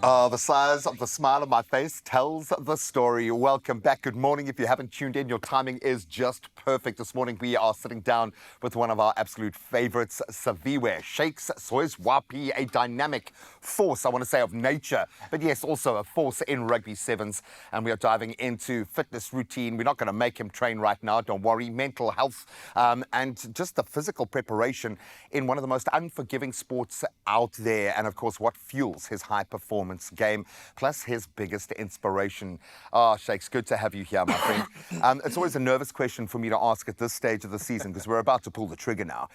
The size of the smile on my face tells the story. Welcome back. Good morning. If you haven't tuned in, your timing is just perfect. This morning, we are sitting down with one of our absolute favorites, Siviwe. Shakes Soyizwapi, a dynamic force, I want to say, of nature, but yes, also a force in rugby sevens. And we are diving into fitness routine. We're not going to make him train right now, don't worry. Mental health and just the physical preparation in one of the most unforgiving sports out there. And of course, what fuels his high performance game, plus his biggest inspiration. Oh, Shakes, good to have you here, my friend. It's always a nervous question for me to ask at this stage of the season because we're about to pull the trigger now.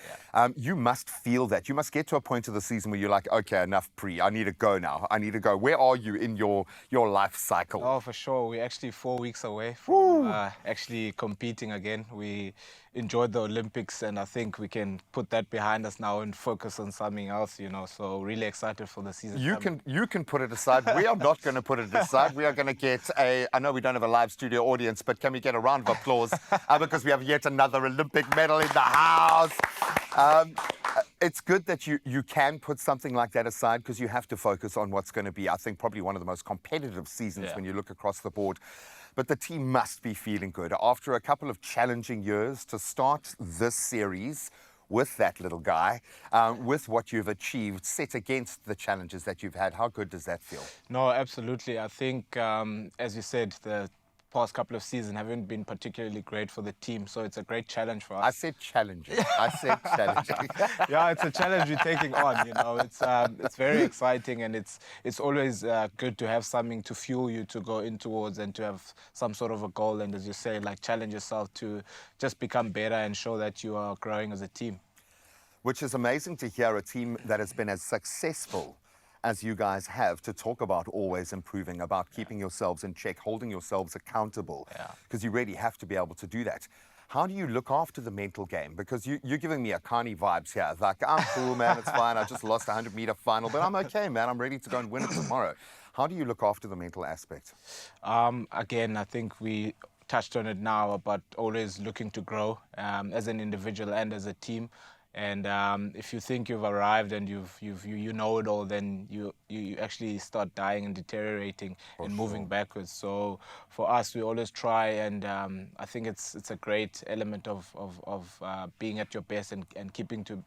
You must feel that. You must get to a point of the season where you're like, okay, enough pre. I need to go now. I need to go. Where are you in your life cycle? Oh, for sure. We're actually 4 weeks away from actually competing again. We enjoyed the Olympics, and I think we can put that behind us now and focus on something else, you know. So really excited for the season. You can put it aside. We are not going to put it aside. We are going to get I know we don't have a live studio audience, but can we get a round of applause because we have yet another Olympic medal in the house. It's good that you can put something like that aside because you have to focus on what's going to be, I think, probably one of the most competitive seasons when you look across the board. But the team must be feeling good. After a couple of challenging years, to start this series with that little guy, with what you've achieved, set against the challenges that you've had, how good does that feel? No, absolutely. I think, as you said, the past couple of seasons haven't been particularly great for the team, so it's a great challenge for us. I said challenging. I said challenging. Yeah, it's a challenge we're taking on, you know. It's very exciting, and it's always good to have something to fuel you to go in towards and to have some sort of a goal, and as you say, like challenge yourself to just become better and show that you are growing as a team. Which is amazing to hear, a team that has been as successful as you guys have, to talk about always improving, about keeping yourselves in check, holding yourselves accountable, because you really have to be able to do that. How do you look after the mental game? Because you're giving me a Carney vibes here. Like, I'm cool, man, it's fine. I just lost a 100-meter final, but I'm okay, man. I'm ready to go and win it tomorrow. How do you look after the mental aspect? Again, I think we touched on it now, but always looking to grow as an individual and as a team. And if you think you've arrived and you know it all, then you actually start dying and deteriorating and moving backwards. So for us, we always try, and I think it's a great element of being at your best and keeping to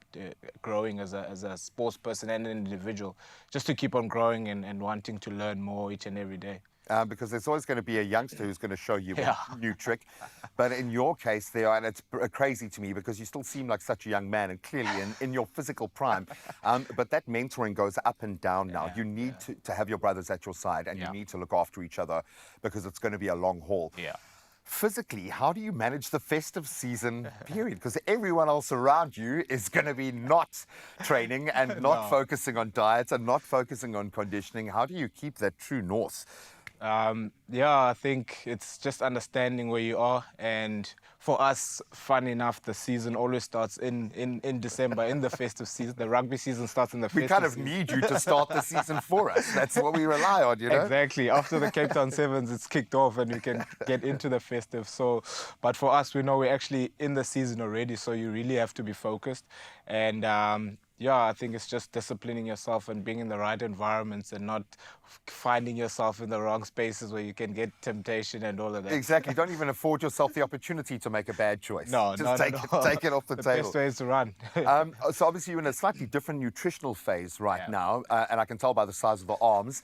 growing as a sports person and an individual, just to keep on growing and wanting to learn more each and every day. Because there's always going to be a youngster who's going to show you a new trick. But in your case, and it's crazy to me because you still seem like such a young man and clearly in your physical prime. But that mentoring goes up and down now. You need to have your brothers at your side, and you need to look after each other because it's going to be a long haul. Physically, how do you manage the festive season period? Because everyone else around you is going to be not training and not focusing on diets and not focusing on conditioning. How do you keep that true north? I think it's just understanding where you are, and for us, funny enough, the season always starts in December, in the festive season. The rugby season starts in the festive season. We kind of need you to start the season for us. That's what we rely on, you know? Exactly. After the Cape Town Sevens, it's kicked off and we can get into the festive. So, but for us, we know we're actually in the season already, so you really have to be focused. And I think it's just disciplining yourself and being in the right environments and not finding yourself in the wrong spaces where you can get temptation and all of that. Exactly. Don't even afford yourself the opportunity to make a bad choice. Just take it off the table. The best way is to run. So obviously you're in a slightly different nutritional phase right now, and I can tell by the size of the arms.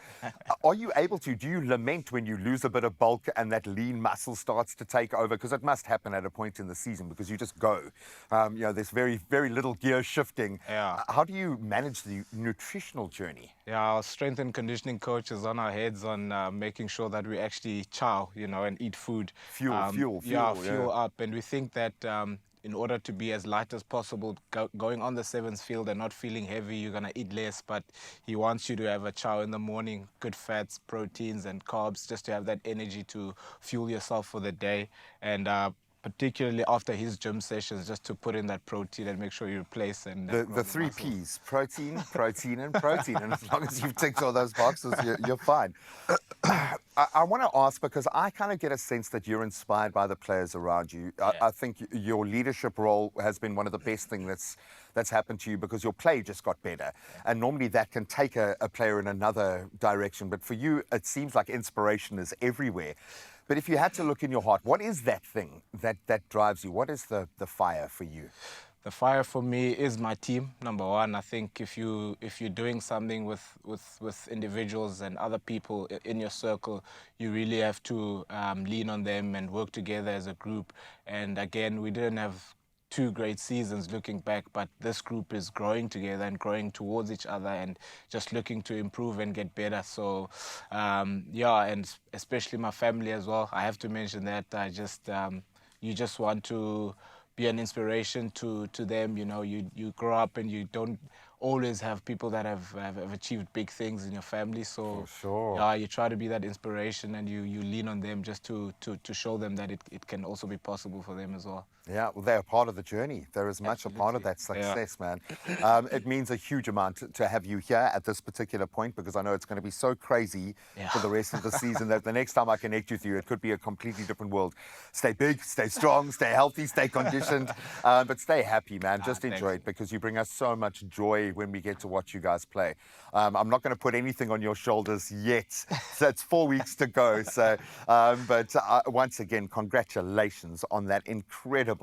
Are you able to, do you lament when you lose a bit of bulk and that lean muscle starts to take over? Because it must happen at a point in the season because you just go. There's very, very little gear shifting. How do you manage the nutritional journey? Our strength and conditioning coach is on our heads on making sure that we actually chow, and eat food. Fuel up. And we think that in order to be as light as possible, going on the sevens field and not feeling heavy, you're going to eat less. But he wants you to have a chow in the morning, good fats, proteins and carbs, just to have that energy to fuel yourself for the day. And particularly after his gym sessions, just to put in that protein and make sure you replace. And the three Ps, protein, protein, and protein. And as long as you've ticked all those boxes, you're fine. I want to ask because I kind of get a sense that you're inspired by the players around you. I think your leadership role has been one of the best things that's happened to you because your play just got better. And normally that can take a player in another direction. But for you, it seems like inspiration is everywhere. But if you had to look in your heart, what is that thing that drives you? What is the fire for you? The fire for me is my team, number one. I think if you're doing something with individuals and other people in your circle, you really have to lean on them and work together as a group. And again, we didn't have 2 great seasons looking back, but this group is growing together and growing towards each other and just looking to improve and get better. So, yeah, and especially my family as well. I have to mention that you just want to be an inspiration to them. You know, you grow up and you don't always have people that have achieved big things in your family. So For sure. yeah, you try to be that inspiration and you lean on them just to show them that it can also be possible for them as well. Yeah, well, they're a part of the journey. They're as much a part of that success, man. It means a huge amount to have you here at this particular point because I know it's going to be so crazy for the rest of the season that the next time I connect with you, it could be a completely different world. Stay big, stay strong, stay healthy, stay conditioned, but stay happy, man. Just enjoy it because you bring us so much joy when we get to watch you guys play. I'm not going to put anything on your shoulders yet. So it's 4 weeks to go. So, but once again, congratulations on that incredible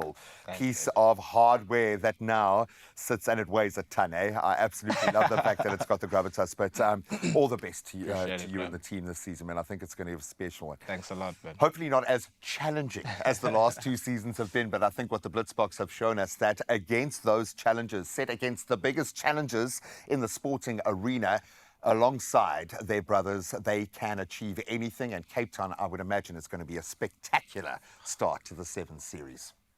piece of hardware that now sits and it weighs a ton. I absolutely love the fact that it's got the gravitas. But all the best to you, and the team this season, man. I think it's going to be a special one. Thanks a lot, man. Hopefully not as challenging as the last 2 seasons have been, but I think what the Blitzboks have shown us that against those challenges, set against the biggest challenges in the sporting arena, alongside their brothers, they can achieve anything. And Cape Town, I would imagine, is going to be a spectacular start to the 7 series.